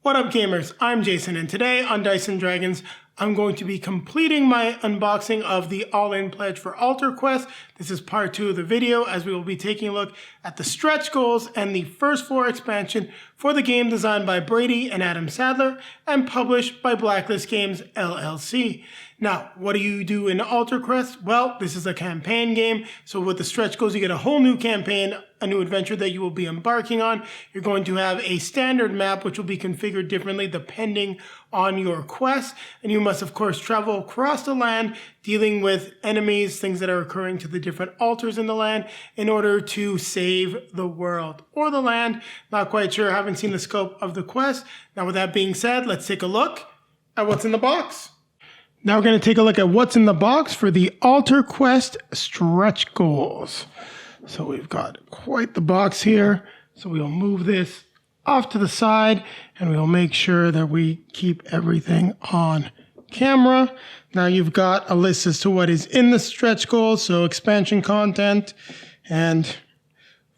What up gamers, I'm Jason and today on Dice & Dragons I'm going to be completing my unboxing of the All-In Pledge for Altar Quest. This is part 2 of the video as we will be taking a look at the stretch goals and the first floor expansion for the game designed by Brady and Adam Sadler and published by Blacklist Games LLC. Now, what do you do in Altar Quest? Well, this is a campaign game, so with the stretch goals you get a whole new campaign, a new adventure that you will be embarking on. You're going to have a standard map which will be configured differently depending on your quest, and you must of course travel across the land dealing with enemies, things that are occurring to the different altars in the land in order to save the world or the land. Not quite sure, haven't seen the scope of the quest. Now with that being said, let's take a look at what's in the box. Now we're going to take a look at what's in the box for the Altar Quest stretch goals. So we've got quite the box here. So we'll move this off to the side and we'll make sure that we keep everything on camera. Now you've got a list as to what is in the stretch goals. So expansion content and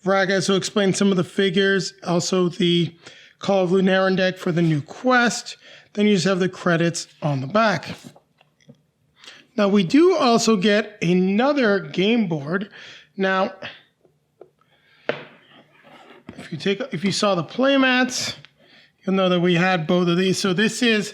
Vraga, so explain some of the figures. Also the Call of Lunaran deck for the new quest. Then you just have the credits on the back. Now we do also get another game board. Now, if you saw the Playmats, you'll know that we had both of these. So this is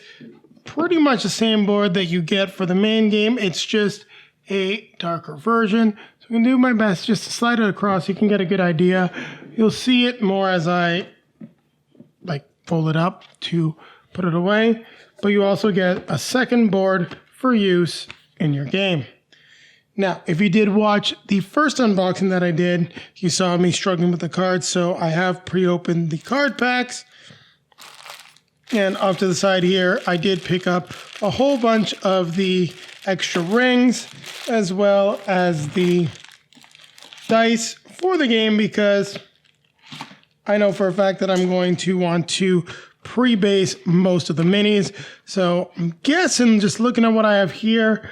pretty much the same board that you get for the main game. It's just a darker version. So I'm going to do my best just to slide it across. You can get a good idea. You'll see it more as I fold it up to put it away. But you also get a second board for use in your game. Now, if you did watch the first unboxing that I did, you saw me struggling with the cards, so I have pre-opened the card packs. And off to the side here, I did pick up a whole bunch of the extra rings, as well as the dice for the game, because I know for a fact that I'm going to want to pre-base most of the minis. So I'm guessing, just looking at what I have here,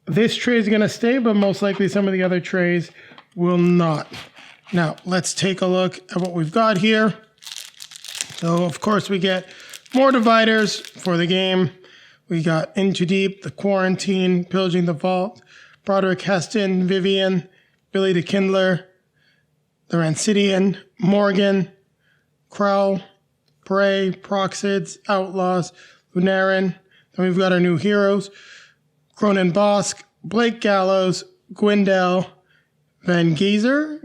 this tray is going to stay, but most likely some of the other trays will not. Now, let's take a look at what we've got here. So, of course, we get more dividers for the game. We got In Too Deep, The Quarantine, Pillaging the Vault, Broderick Heston, Vivian, Billy the Kindler, The Rancidian, Morgan, Crowl, Prey, Proxids, Outlaws, Lunaran. Then we've got our new heroes. Cronin Bosk, Blake Gallows, Gwendell, Van Gazer,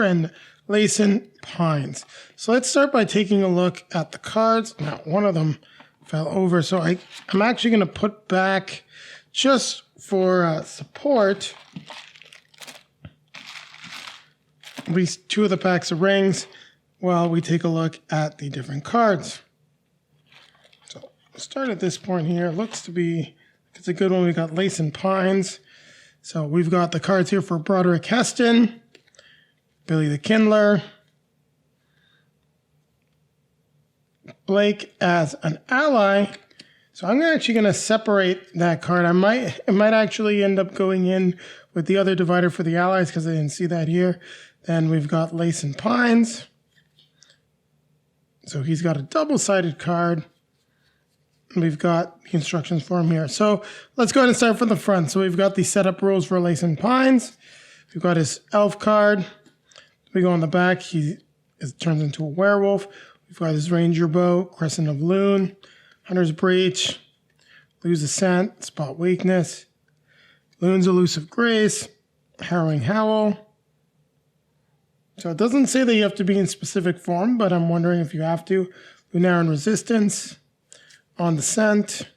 and Layson Pines. So let's start by taking a look at the cards. Now, one of them fell over, so I'm actually going to put back, just for support, at least 2 of the packs of rings while we take a look at the different cards. So we'll start at this point here. Looks to be... it's a good one. We got Layson Pines. So we've got the cards here for Broderick Heston, Billy the Kindler, Blake as an ally. So I'm actually going to separate that card. It might actually end up going in with the other divider for the allies because I didn't see that here. Then we've got Layson Pines. So he's got a double-sided card. We've got the instructions for him here. So let's go ahead and start from the front. So we've got the setup rules for Layson Pines. We've got his elf card. We go on the back. He turns into a werewolf. We've got his ranger bow, Crescent of Loon, Hunter's Breach, Lose the Scent, Spot Weakness, Loon's Elusive Grace, Harrowing Howl. So it doesn't say that you have to be in specific form, but I'm wondering if you have to. Lunaran Resistance, On the Scent,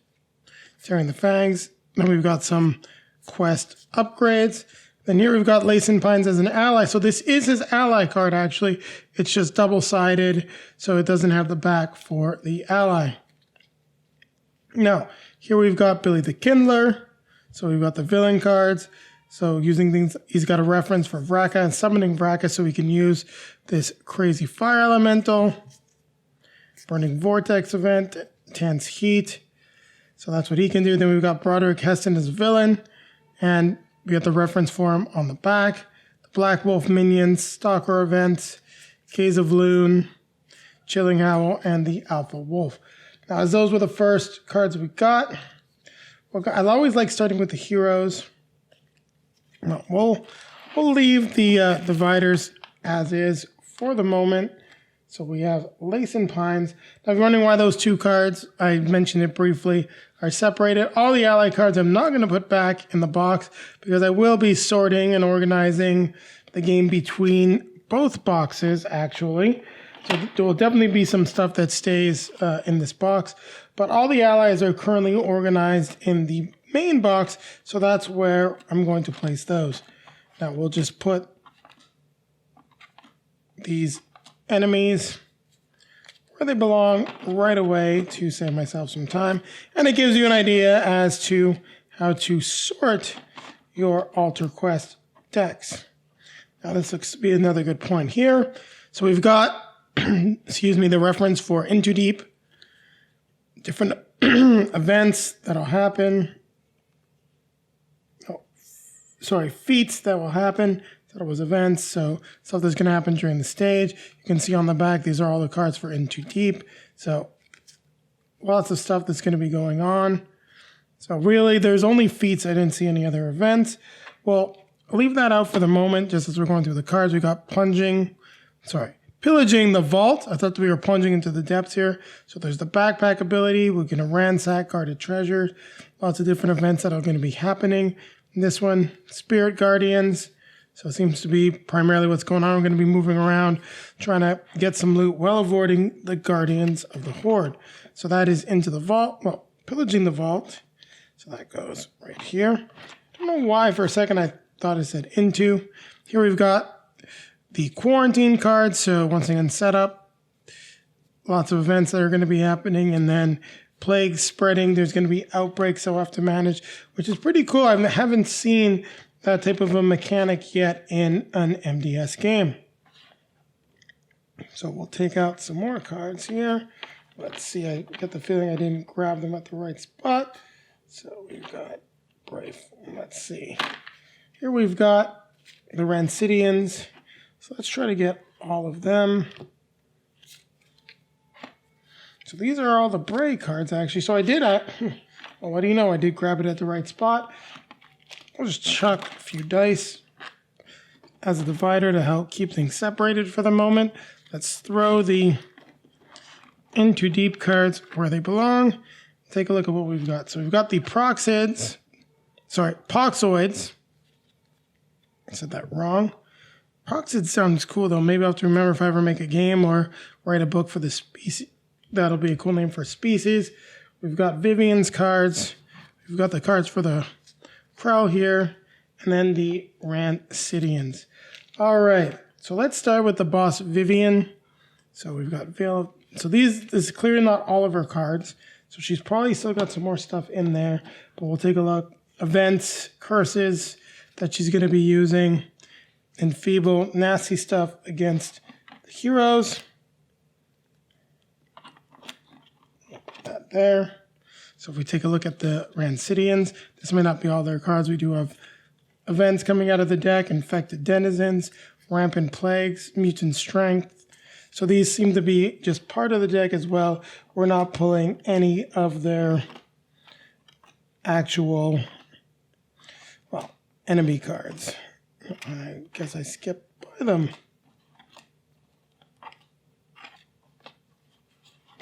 Tearing the Fangs. Then we've got some quest upgrades. Then here we've got Layson Pines as an ally. So this is his ally card, actually. It's just double-sided, so it doesn't have the back for the ally. Now, here we've got Billy the Kindler. So we've got the villain cards. So using things, he's got a reference for Vraka and summoning Vraka, so we can use this crazy fire elemental. Burning Vortex event. Intense Heat. So that's what he can do. Then we've got Broderick Heston as a villain. And we got the reference for him on the back. The Black Wolf minions, Stalker events, Gaze of Loon, Chilling Howl, and the Alpha Wolf. Now, as those were the first cards we got, I always like starting with the heroes. No, we'll leave the dividers as is for the moment. So we have Lace and Pines. Now, if you're wondering why those two cards, I mentioned it briefly, are separated. All the ally cards I'm not going to put back in the box because I will be sorting and organizing the game between both boxes, actually. So there will definitely be some stuff that stays in this box. But all the allies are currently organized in the main box, so that's where I'm going to place those. Now we'll just put these enemies where they belong right away to save myself some time. And it gives you an idea as to how to sort your Alter Quest decks. Now this looks to be another good point here. So we've got, excuse me, the reference for Into Deep, different events that'll happen. Feats that will happen. That was events, so stuff that's going to happen during the stage. You can see on the back, these are all the cards for Into Deep. So lots of stuff that's going to be going on. So really, there's only feats. I didn't see any other events. Well, I'll leave that out for the moment, just as we're going through the cards. We got Pillaging the Vault. I thought we were plunging into the depths here. So there's the Backpack ability. We're going to ransack guarded treasures. Lots of different events that are going to be happening. This one, Spirit Guardians. So it seems to be primarily what's going on. We're going to be moving around, trying to get some loot while avoiding the Guardians of the Horde. So that is into the vault. Well, Pillaging the Vault. So that goes right here. I don't know why for a second I thought it said into. Here we've got the Quarantine card. So once again, setup. Lots of events that are going to be happening. And then plague spreading. There's going to be outbreaks that we'll have to manage, which is pretty cool. I haven't seen that type of a mechanic yet in an MDS game. So we'll take out some more cards here. Let's see, I get the feeling I didn't grab them at the right spot. So we've got Brave. Let's see. Here we've got the Rancidians. So let's try to get all of them. So these are all the Bray cards, actually. So I did, well, what do you know? I did grab it at the right spot. I'll just chuck a few dice as a divider to help keep things separated for the moment. Let's throw the Into Deep cards where they belong. Take a look at what we've got. So we've got the Poxoids. I said that wrong. Poxoid sounds cool, though. Maybe I'll have to remember if I ever make a game or write a book for the species. That'll be a cool name for a species. We've got Vivian's cards. We've got the cards for the Crow here, and then the Rancidians. All right, so let's start with the boss Vivian. So we've got Veil. So this is clearly not all of her cards. So she's probably still got some more stuff in there, but we'll take a look. Events, curses that she's going to be using, enfeeble, nasty stuff against the heroes. That there. So if we take a look at the Rancidians, this may not be all their cards. We do have events coming out of the deck, infected denizens, rampant plagues, mutant strength. So these seem to be just part of the deck as well. We're not pulling any of their actual, well, enemy cards. I guess I skipped by them.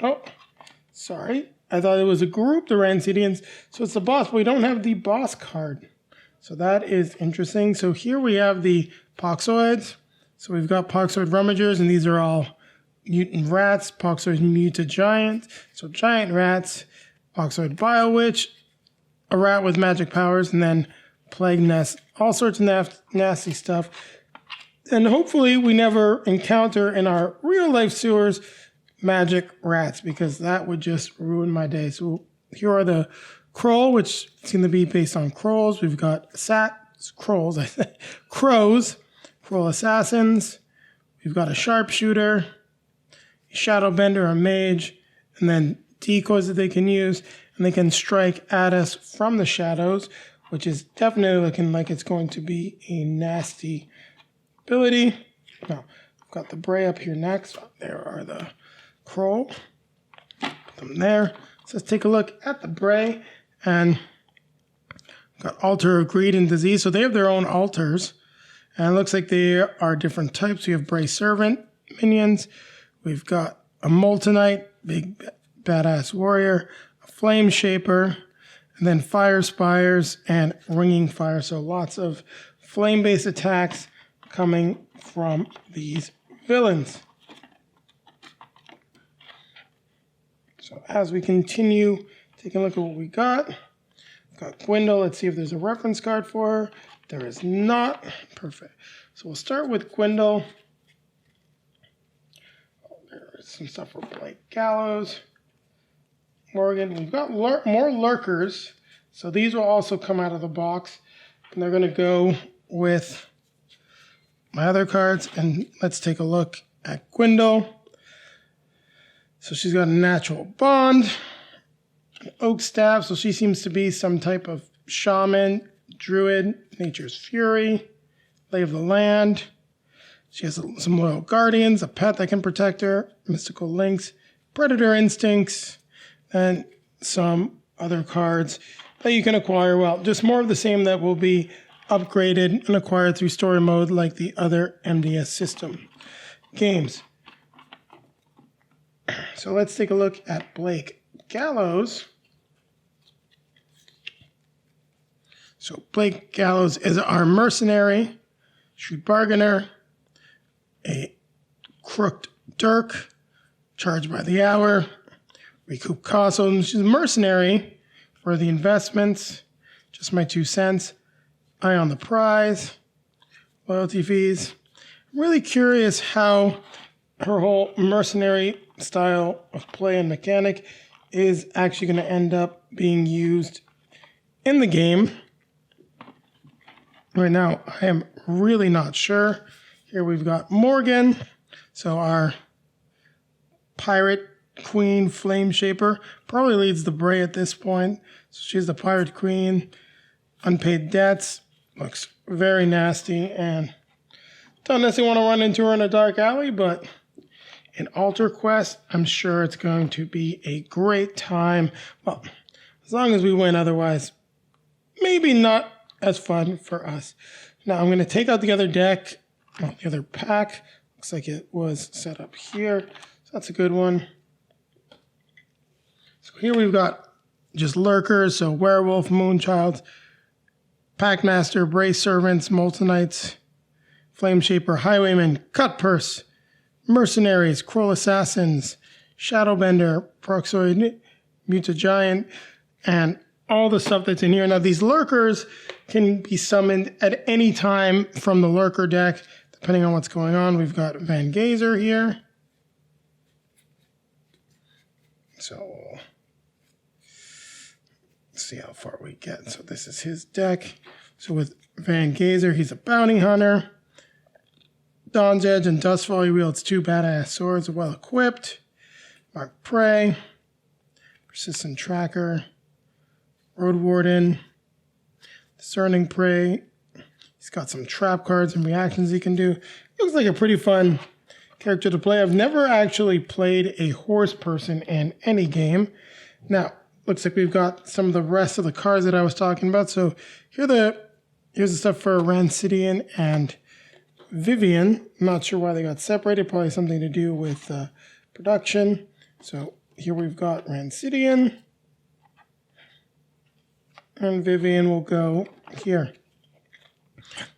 Oh, sorry. I thought it was a group, the Rancidians. So it's the boss, but we don't have the boss card. So that is interesting. So here we have the Poxoids. So we've got Poxoid Rummagers, and these are all mutant rats. Poxoid Mutagiant. So giant rats. Poxoid Bile Witch. A rat with magic powers, and then Plague Nest. All sorts of nasty stuff. And hopefully we never encounter in our real life sewers magic rats, because that would just ruin my day. So here are the Kroll, which is going to be based on Krolls. We've got Kroll Assassins. We've got a Sharpshooter, a Shadowbender, a Mage, and then decoys that they can use. And they can strike at us from the shadows, which is definitely looking like it's going to be a nasty ability. Now, I've got the Bray up here next. There are the Kroll. Put them there. So let's take a look at the Bray. And got Altar of Greed and Disease. So they have their own altars. And it looks like they are different types. We have Bray Servant minions. We've got a Moltenite, big badass warrior, a Flame Shaper, and then Fire Spires and Ringing Fire. So lots of flame-based attacks coming from these villains. So as we continue taking a look at what we got, we've got Gwendol. Let's see if there's a reference card for her. There is not. Perfect. So we'll start with Gwendol. Oh, there is some stuff for Blake Gallows. Morgan. We've got more lurkers. So these will also come out of the box. And they're going to go with my other cards. And let's take a look at Gwendol. So she's got a Natural Bond, an Oak Staff. So she seems to be some type of shaman, druid, Nature's Fury, Lay of the Land. She has some Loyal Guardians, a pet that can protect her, Mystical Links, Predator Instincts, and some other cards that you can acquire. Well, just more of the same that will be upgraded and acquired through story mode like the other MDS system games. So let's take a look at Blake Gallows. So Blake Gallows is our mercenary, shrewd bargainer, a crooked dirk, charged by the hour, recoup costs. So she's a mercenary for the investments, just my 2 cents, eye on the prize, loyalty fees. I'm really curious how her whole mercenary style of play and mechanic is actually going to end up being used in the game. Right now, I am really not sure. Here we've got Morgan, so our pirate queen flame shaper, probably leads the Bray at this point. So she's the pirate queen, unpaid debts, looks very nasty, and don't necessarily want to run into her in a dark alley, but in Altar Quest, I'm sure it's going to be a great time. Well, as long as we win, otherwise, maybe not as fun for us. Now, I'm going to take out the other deck, the other pack. Looks like it was set up here. So that's a good one. So here we've got just lurkers, so Werewolf, Moonchild, Packmaster, Bray Servants, Moltenites, Flame Shaper, Highwayman, Cutpurse, Mercenaries, Kroll Assassins, Shadowbender, Proxoid, Mutagiant, and all the stuff that's in here. Now, these lurkers can be summoned at any time from the lurker deck, depending on what's going on. We've got Van Gazer here. So, let's see how far we get. So this is his deck. So with Van Gazer, he's a bounty hunter. Dawn's Edge and Dustfall, he wields 2 badass swords, well equipped. Mark Prey, Persistent Tracker, Road Warden, Discerning Prey. He's got some trap cards and reactions he can do. Looks like a pretty fun character to play. I've never actually played a horse person in any game. Now, looks like we've got some of the rest of the cards that I was talking about. So here's the stuff for Rancidian and Vivian. I'm not sure why they got separated. Probably something to do with production. So here we've got Rancidian. And Vivian will go here.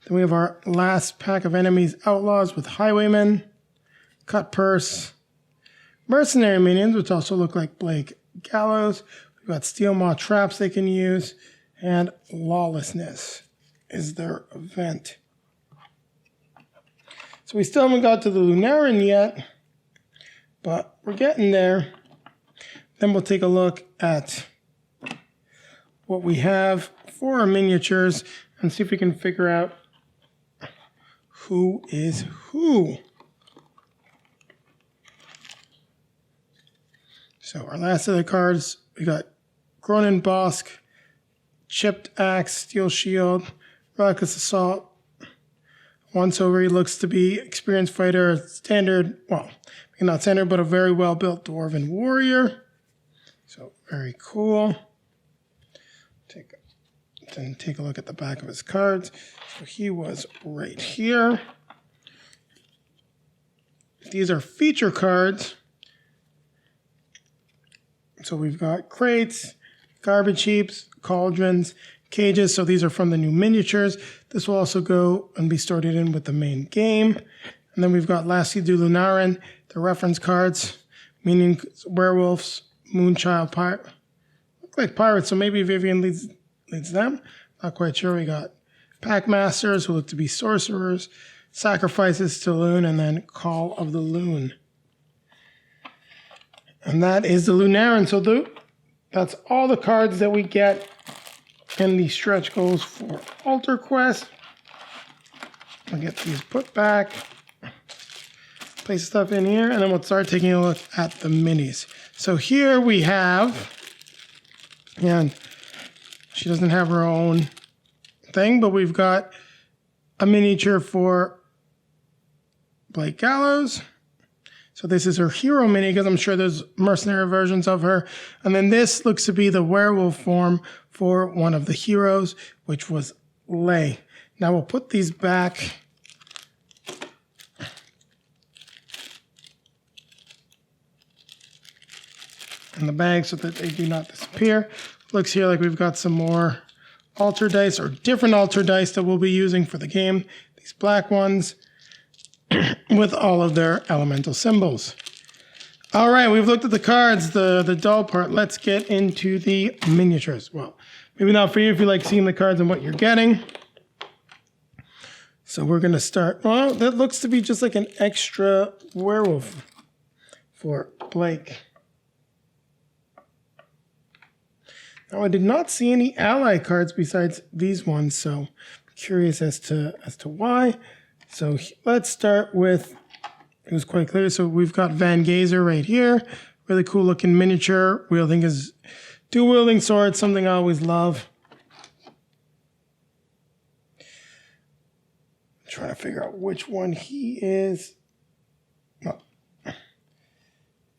Then we have our last pack of enemies, Outlaws with Highwaymen, Cutpurse, Mercenary Minions, which also look like Blake Gallows. We've got Steel Maw Traps they can use, and Lawlessness is their event. So we still haven't got to the Lunarin yet, but we're getting there. Then we'll take a look at what we have for our miniatures and see if we can figure out who is who. So our last of the cards, we got Gronin Bosk, Chipped Axe, Steel Shield, Reckless Assault. Once over, he looks to be experienced fighter, standard, well, not center, but a very well-built dwarven warrior. So very cool. Take a look at the back of his cards. So he was right here. These are feature cards. So we've got crates, garbage heaps, cauldrons, cages. So these are from the new miniatures. This will also go and be sorted in with the main game. And then we've got Lassie du Lunarin, the reference cards, meaning werewolves, moonchild, pirate. Look like pirates, so maybe Vivian leads them. Not quite sure. We got Packmasters, who look to be sorcerers, Sacrifices to Loon, and then Call of the Loon. And that is the Lunarin. So that's all the cards that we get in the stretch goals for Altar Quest. I'll get these put back. Place stuff in here, and then we'll start taking a look at the minis. So here we have, and she doesn't have her own thing, but we've got a miniature for Blake Gallows. So this is her hero mini, because I'm sure there's mercenary versions of her. And then this looks to be the werewolf form for one of the heroes, which was Lay. Now we'll put these back in the bag so that they do not disappear. Looks here like we've got some more altar dice, or different altar dice that we'll be using for the game. These black ones with all of their elemental symbols. All right, we've looked at the cards, the dull part. Let's get into the miniatures. Well, maybe not for you if you like seeing the cards and what you're getting. So we're going to start. Well, that looks to be just like an extra werewolf for Blake. Now, I did not see any ally cards besides these ones, so I'm curious as to why. So let's start with, it was quite clear. So we've got Van Gazer right here. Really cool looking miniature. Wielding his dual-wielding sword, something I always love. I'm trying to figure out which one he is. No,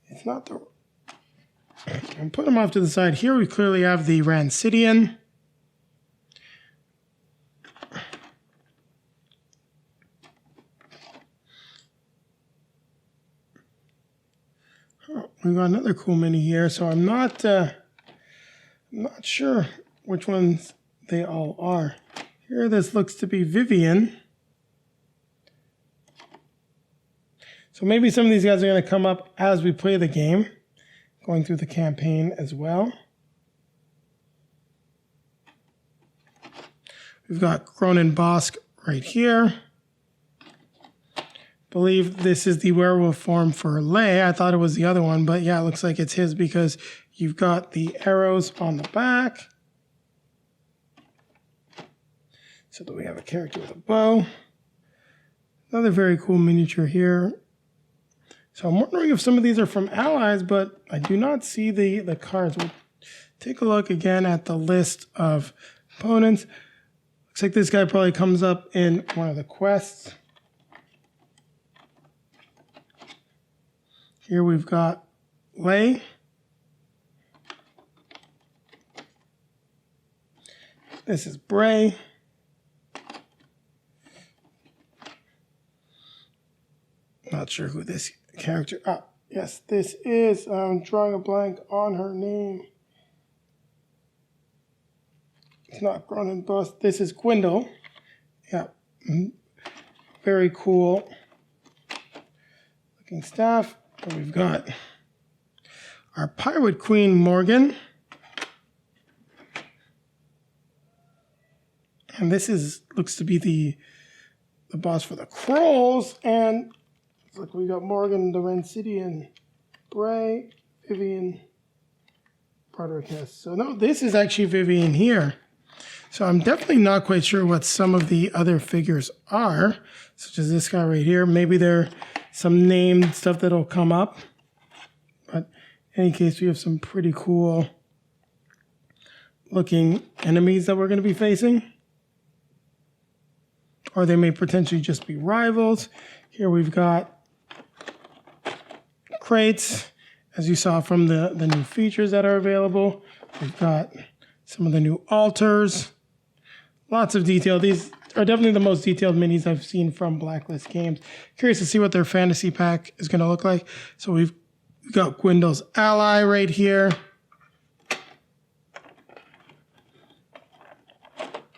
it's not the... I'll put him off to the side. Here we clearly have the Rancidian. Oh, we've got another cool mini here, so I'm not sure which ones they all are. Here this looks to be Vivian. So maybe some of these guys are going to come up as we play the game, going through the campaign as well. We've got Cronin Bosk right here. Believe this is the werewolf form for Lay. I thought it was the other one, but yeah, it looks like it's his because you've got the arrows on the back. So that we have a character with a bow. Another very cool miniature here. So I'm wondering if some of these are from allies, but I do not see the cards. We'll take a look again at the list of opponents. Looks like this guy probably comes up in one of the quests. Here we've got Lay. This is Bray. Not sure who this character. Ah, yes, this is. I'm drawing a blank on her name. It's not Cronin Bosk. This is Gwendol. Yeah, very cool looking staff. And we've got our Pirate Queen Morgan. And this looks to be the boss for the Krolls. And it's like we got Morgan, the Rancidian, Bray, Vivian, Broderick. So no, this is actually Vivian here. So I'm definitely not quite sure what some of the other figures are, such as this guy right here. Maybe they're some named stuff that'll come up. But in any case, we have some pretty cool looking enemies that we're going to be facing. Or they may potentially just be rivals. Here we've got crates, as you saw from the new features that are available. We've got some of the new altars. Lots of detail. These are definitely the most detailed minis I've seen from Blacklist Games. Curious to see what their fantasy pack is going to look like. So we've got Gwendol's ally right here.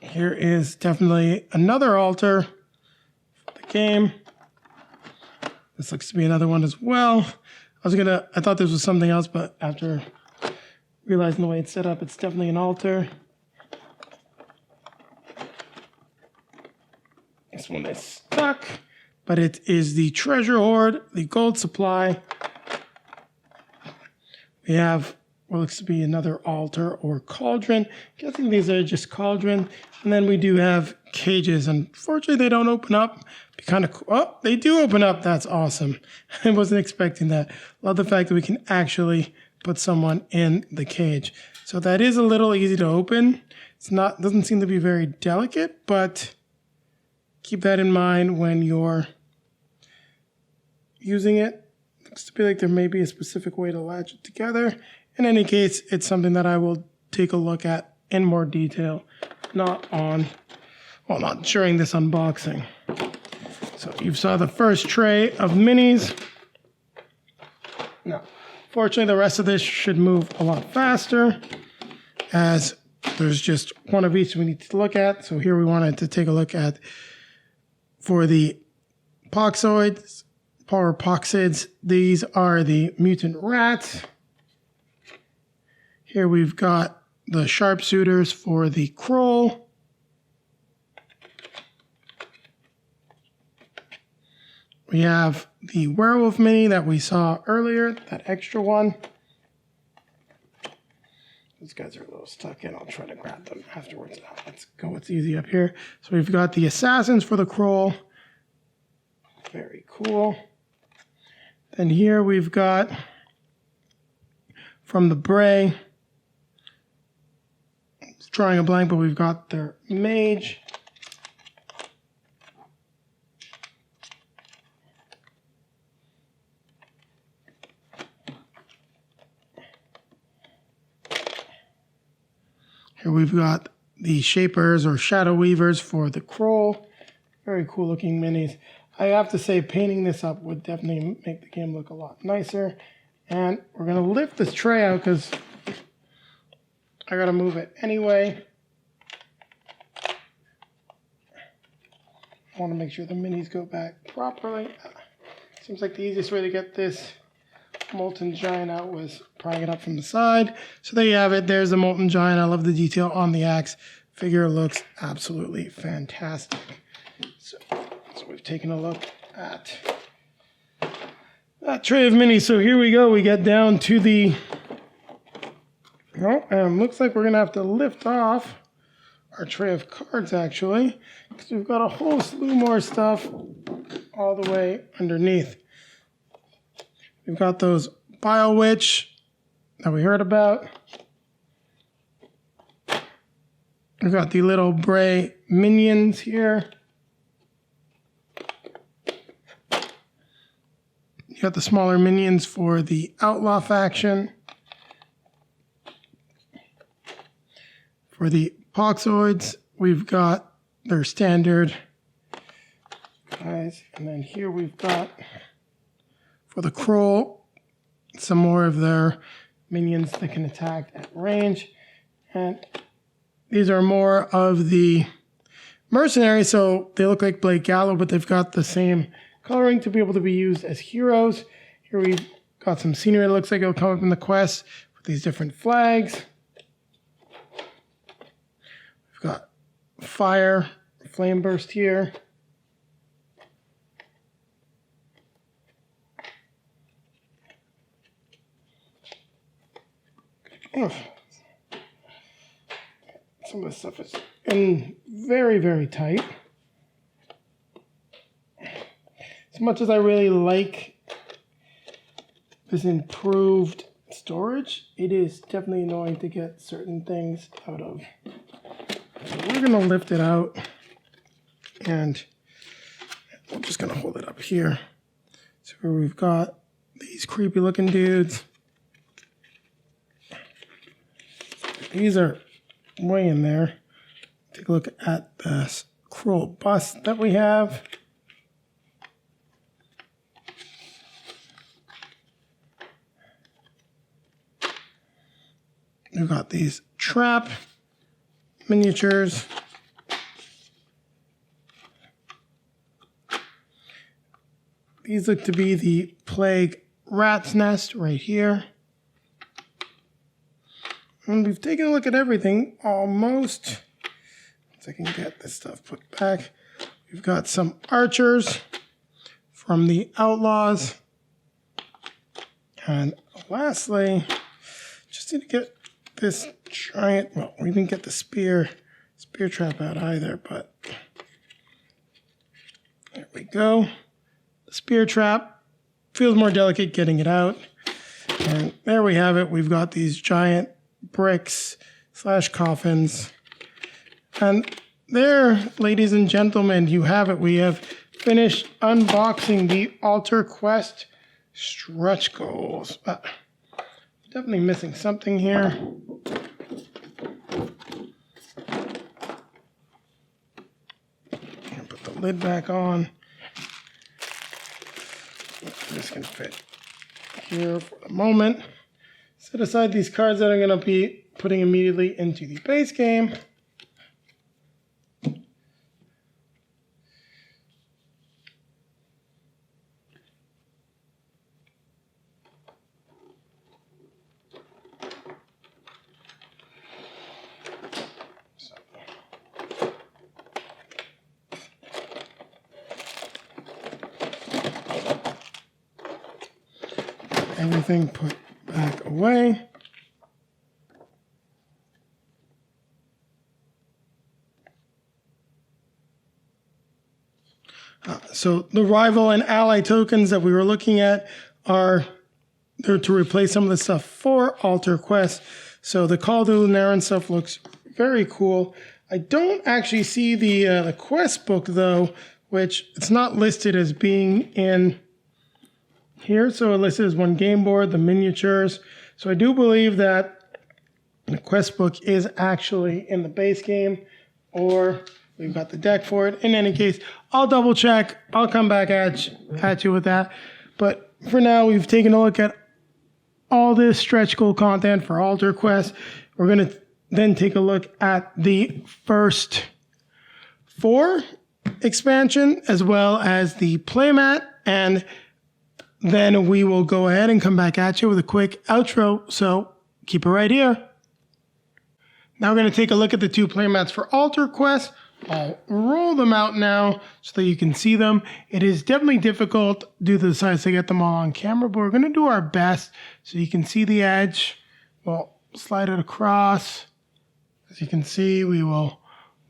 Here is definitely another altar for the game. This looks to be another one as well. I thought this was something else, but after realizing the way it's set up, it's definitely an altar. This one is stuck, but it is the treasure hoard, the gold supply. We have what looks to be another altar or cauldron. I'm guessing these are just cauldron. And then we do have cages. Unfortunately, they don't open up. Be kind of cool. Oh, they do open up. That's awesome. I wasn't expecting that. Love the fact that we can actually put someone in the cage. So that is a little easy to open. Doesn't seem to be very delicate, but keep that in mind when you're using it. Looks to be like there may be a specific way to latch it together. In any case, it's something that I will take a look at in more detail, not during this unboxing. So you saw the first tray of minis. Now, fortunately, the rest of this should move a lot faster, as there's just one of each we need to look at. So here we wanted to take a look at, for the Poxoids, Power Poxids, these are the mutant rats. Here we've got the sharpshooters for the Kroll. We have the werewolf mini that we saw earlier, that extra one. These guys are a little stuck in. I'll try to grab them afterwards. Let's go what's easy up here. So we've got the assassins for the Kroll. Very cool. Then here we've got from the Bray. Drawing a blank, but we've got their mage. Here we've got the shapers or shadow weavers for the Kroll. Very cool looking minis. I have to say, painting this up would definitely make the game look a lot nicer. And we're going to lift this tray out because I got to move it anyway. I want to make sure the minis go back properly. Seems like the easiest way to get this molten giant out was prying it up from the side. So there you have it. There's the molten giant. I love the detail on the axe. Figure looks absolutely fantastic. So we've taken a look at that tray of minis. So here we go. We get down to the... looks like we're going to have to lift off our tray of cards, actually, because we've got a whole slew more stuff all the way underneath. We've got those Bile Witch that we heard about. We've got the little Bray minions here. You got the smaller minions for the Outlaw faction. For the Poxoids, we've got their standard guys. And then here we've got, for the Kroll, some more of their minions that can attack at range. And these are more of the mercenaries, so they look like Blake Gallo, but they've got the same coloring to be able to be used as heroes. Here we've got some scenery that looks like it'll come up in the quest with these different flags. Got fire, flame burst here. Oh. Some of this stuff is in very, very tight. As much as I really like this improved storage, it is definitely annoying to get certain things out of. So we're going to lift it out, and I'm just going to hold it up here. So we've got these creepy looking dudes. These are way in there. Take a look at the scroll bust that we have. We've got these trap miniatures. These look to be the plague rat's nest right here. And we've taken a look at everything almost. Once I can get this stuff put back. We've got some archers from the Outlaws. And lastly, just need to get this giant, well, we didn't get the spear trap out either, but there we go. The spear trap feels more delicate getting it out. And there we have it. We've got these giant bricks / coffins. And there, ladies and gentlemen, you have it. We have finished unboxing the Altar Quest stretch goals. Definitely missing something here. Put the lid back on. This can fit here for the moment. Set aside these cards that I'm going to be putting immediately into the base game. Everything put back away. So the rival and ally tokens that we were looking at are there to replace some of the stuff for Altar Quest. So the Call to Lunaran stuff looks very cool. I don't actually see the quest book though, which it's not listed as being in here. So it listed as one game board, the miniatures. So I do believe that the quest book is actually in the base game, or we've got the deck for it. In any case, I'll double check. I'll come back at you with that. But for now, we've taken a look at all this stretch goal content for Altar Quest. We're going to then take a look at the first 4 expansion, as well as the playmat, and then we will go ahead and come back at you with a quick outro. So keep it right here. Now we're going to take a look at the 2 playmats for Altar Quest. I'll roll them out now so that you can see them. It is definitely difficult due to the size to get them all on camera, but we're going to do our best so you can see the edge. We'll slide it across. As you can see, we will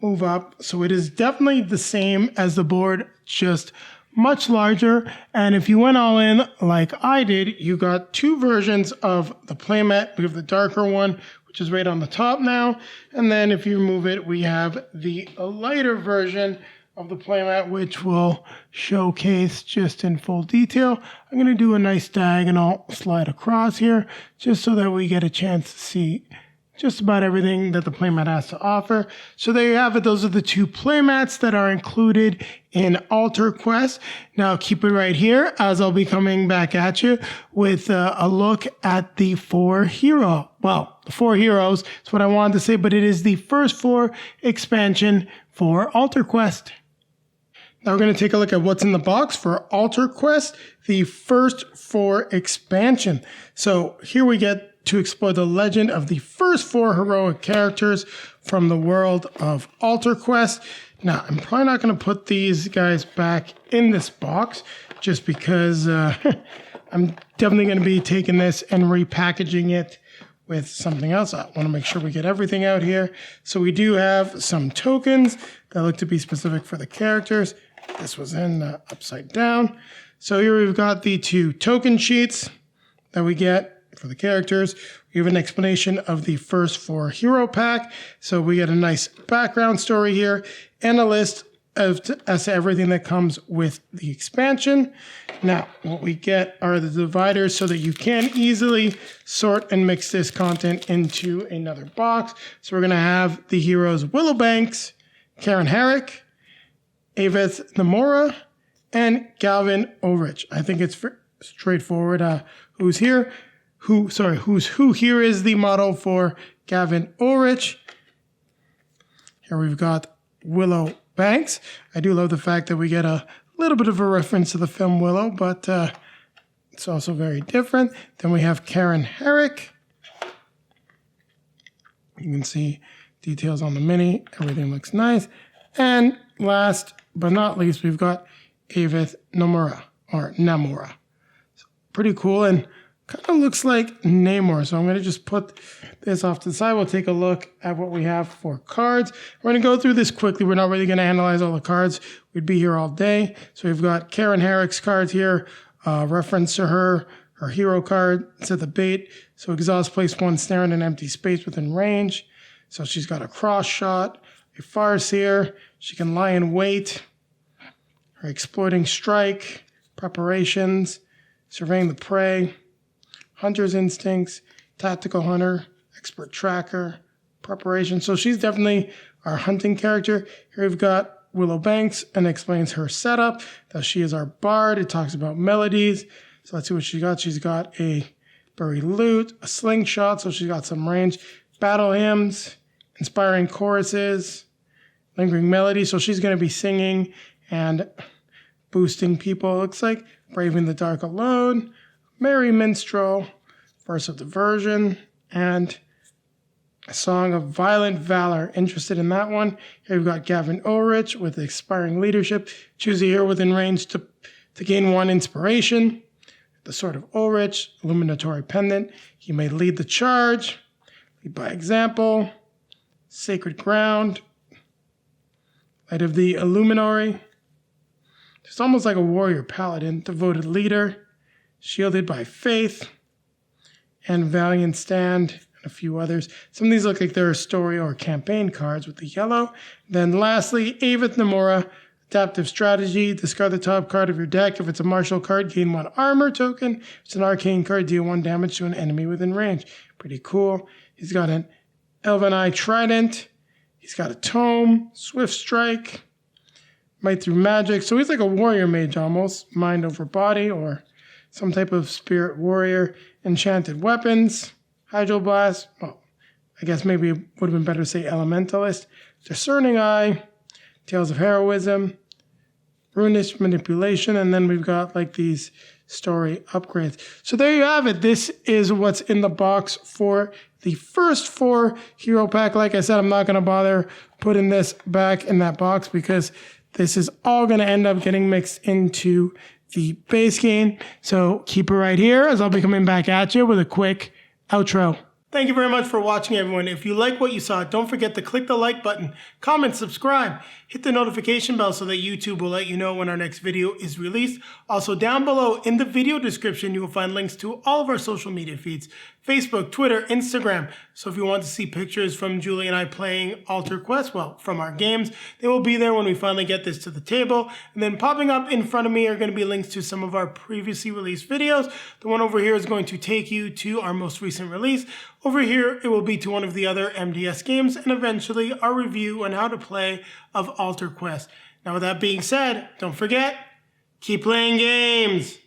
move up. So it is definitely the same as the board, just much larger. And if you went all in like I did, you got 2 versions of the playmat. We have the darker one, which is right on the top now. And then if you move it, we have the lighter version of the playmat, which will showcase just in full detail. I'm going to do a nice diagonal slide across here, just so that we get a chance to see just about everything that the playmat has to offer. So there you have it. Those are the 2 playmats that are included in Altar Quest. Now keep it right here, as I'll be coming back at you with a look at the 4 hero. Well, the 4 heroes is what I wanted to say, but it is the first 4 expansion for Altar Quest. Now we're going to take a look at what's in the box for Altar Quest, the first 4 expansion. So here we get to explore the legend of the first 4 heroic characters from the world of Altar Quest. Now, I'm probably not going to put these guys back in this box just because I'm definitely going to be taking this and repackaging it with something else. I want to make sure we get everything out here. So we do have some tokens that look to be specific for the characters. This was in upside down. So here we've got the 2 token sheets that we get for the characters. We have an explanation of the first 4 hero pack. So we get a nice background story here and a list as to everything that comes with the expansion. Now, what we get are the dividers so that you can easily sort and mix this content into another box. So we're going to have the heroes Willowbanks, Karen Herrick, Aveth Namora, and Galvin Ulrich. I think it's straightforward. Who's here? Who's who here is the model for Gavin Ulrich. Here we've got Willow Banks. I do love the fact that we get a little bit of a reference to the film Willow, but it's also very different. Then we have Karen Herrick. You can see details on the mini. Everything looks nice. And last but not least, we've got Aveth Namora, or Namora. So pretty cool, and kind of looks like Namor. So I'm going to just put this off to the side. We'll take a look at what we have for cards. We're going to go through this quickly. We're not really going to analyze all the cards. We'd be here all day. So we've got Karen Herrick's cards here. Reference to her hero card. It's at the bait. So exhaust, place one snare in an empty space within range. So she's got a cross shot, a farseer. She can lie in wait. Her exploiting strike, preparations, surveying the prey, hunter's instincts, tactical hunter, expert tracker, preparation. So she's definitely our hunting character. Here we've got Willow Banks, and explains her setup, that she is our bard. It talks about melodies. So let's see what she got. She's got a buried lute, a slingshot, so she's got some range, battle hymns, inspiring choruses, lingering melody. So she's going to be singing and boosting people. It looks like Braving the Dark Alone, Merry Minstrel, Verse of Diversion, and a Song of Violent Valor. Interested in that one? Here we've got Gavin Ulrich with Expiring Leadership. Choose a hero within range to gain one inspiration. The Sword of Ulrich, Illuminatory Pendant. He may lead the charge, lead by example. Sacred Ground, Light of the Illuminary. It's almost like a warrior paladin, devoted leader, shielded by faith, and valiant stand, and a few others. Some of these look like they're story or campaign cards with the yellow. Then lastly, Aveth Namora, adaptive strategy. Discard the top card of your deck. If it's a martial card, gain one armor token. If it's an arcane card, deal one damage to an enemy within range. Pretty cool. He's got an Elven Eye Trident. He's got a Tome, Swift Strike, Might Through Magic. So he's like a warrior mage almost. Mind over body, or some type of spirit warrior. Enchanted Weapons, Hydroblast. Well, I guess maybe it would have been better to say Elementalist. Discerning Eye, Tales of Heroism, Runish Manipulation, and then we've got like these story upgrades. So there you have it. This is what's in the box for the first 4 hero pack. Like I said, I'm not going to bother putting this back in that box because this is all going to end up getting mixed into the base game. So keep it right here as I'll be coming back at you with a quick outro. Thank you very much for watching, everyone. If you like what you saw, don't forget to click the like button, comment, subscribe, hit the notification bell so that YouTube will let you know when our next video is released. Also, down below in the video description, you will find links to all of our social media feeds, Facebook, Twitter, Instagram. So if you want to see pictures from Julie and I playing Altar Quest, well, from our games, they will be there when we finally get this to the table. And then popping up in front of me are going to be links to some of our previously released videos. The one over here is going to take you to our most recent release. Over here, it will be to one of the other MDS games, and eventually our review on how to play of Altar Quest. Now, with that being said, don't forget, keep playing games.